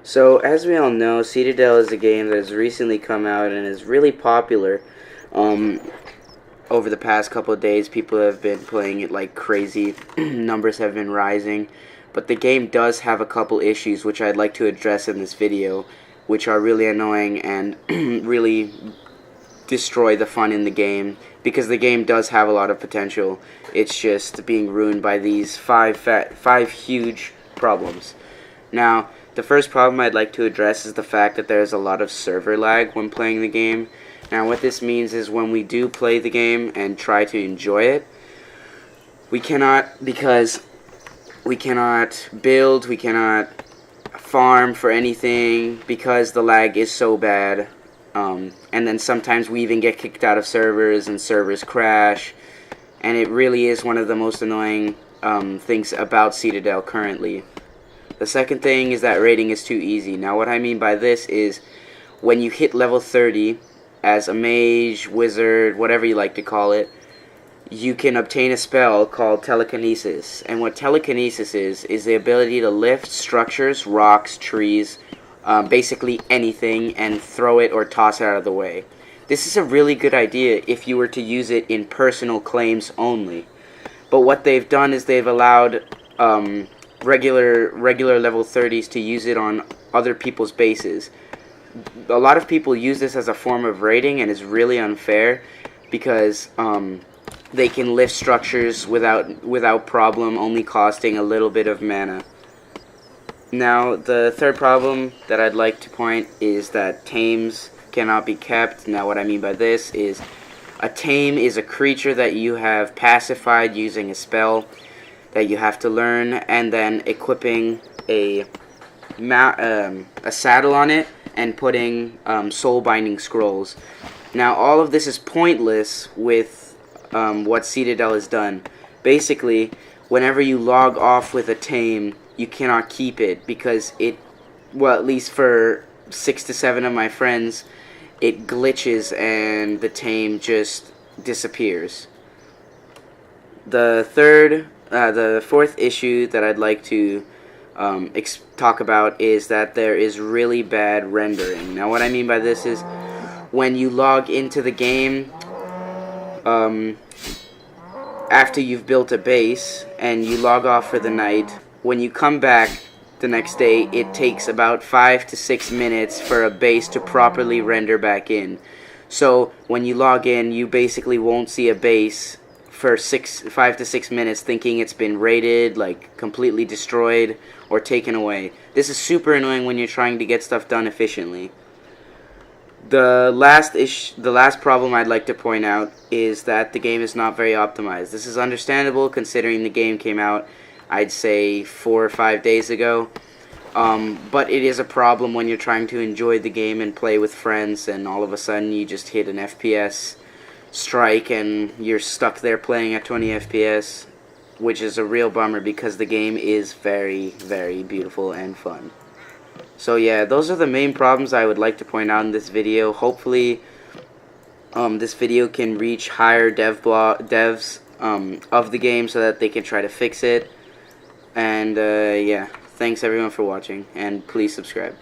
So, as we all know, Citadel is a game that has recently come out and is really popular. Um, Over the past couple of days, people have been playing it like crazy. Numbers have been rising. But the game does have a couple issues which I'd like to address in this video, which are really annoying and really destroy the fun in the game, because the game does have a lot of potential. It's just being ruined by these five huge problems. Now, the first problem I'd like to address is the fact that there's a lot of server lag when playing the game. Now, what this means is when we do play the game and try to enjoy it, we cannot, because we cannot build, we cannot farm for anything because the lag is so bad. And then sometimes we even get kicked out of servers and servers crash. And it really is one of the most annoying things about Citadel currently. The second thing is that rating is too easy. Now, what I mean by this is when you hit level 30 as a mage, wizard, whatever you like to call it, you can obtain a spell called telekinesis. And what telekinesis is the ability to lift structures, rocks, trees, basically anything, and throw it or toss it out of the way. This is a really good idea if you were to use it in personal claims only. But what they've done is they've allowed regular level 30s to use it on other people's bases. A lot of people use this as a form of raiding, and it's really unfair because they can lift structures without problem, only costing a little bit of mana. Now, the third problem that I'd like to point is that tames cannot be kept. Now, what I mean by this is a tame is a creature that you have pacified using a spell that you have to learn, and then equipping a saddle on it and putting soul binding scrolls. Now, all of this is pointless with what Citadel has done. Basically, whenever you log off with a tame, you cannot keep it because well, at least for 6 to 7 of my friends, it glitches and the tame just disappears. The fourth issue that I'd like to talk about is that there is really bad rendering. Now, what I mean by this is when you log into the game, after you've built a base and you log off for the night, when you come back the next day, it takes about 5 to 6 minutes for a base to properly render back in. So when you log in, you basically won't see a base for 5 to 6 minutes, thinking it's been raided, like completely destroyed or taken away. This is super annoying when you're trying to get stuff done efficiently. The last problem I'd like to point out is that the game is not very optimized. This is understandable considering the game came out, I'd say, 4 or 5 days ago. But it is a problem when you're trying to enjoy the game and play with friends, and all of a sudden you just hit an FPS strike and you're stuck there playing at 20 FPS, which is a real bummer because the game is very, very beautiful and fun. So yeah, those are the main problems I would like to point out in this video. Hopefully this video can reach higher devs of the game so that they can try to fix it. And yeah, thanks everyone for watching, and please subscribe.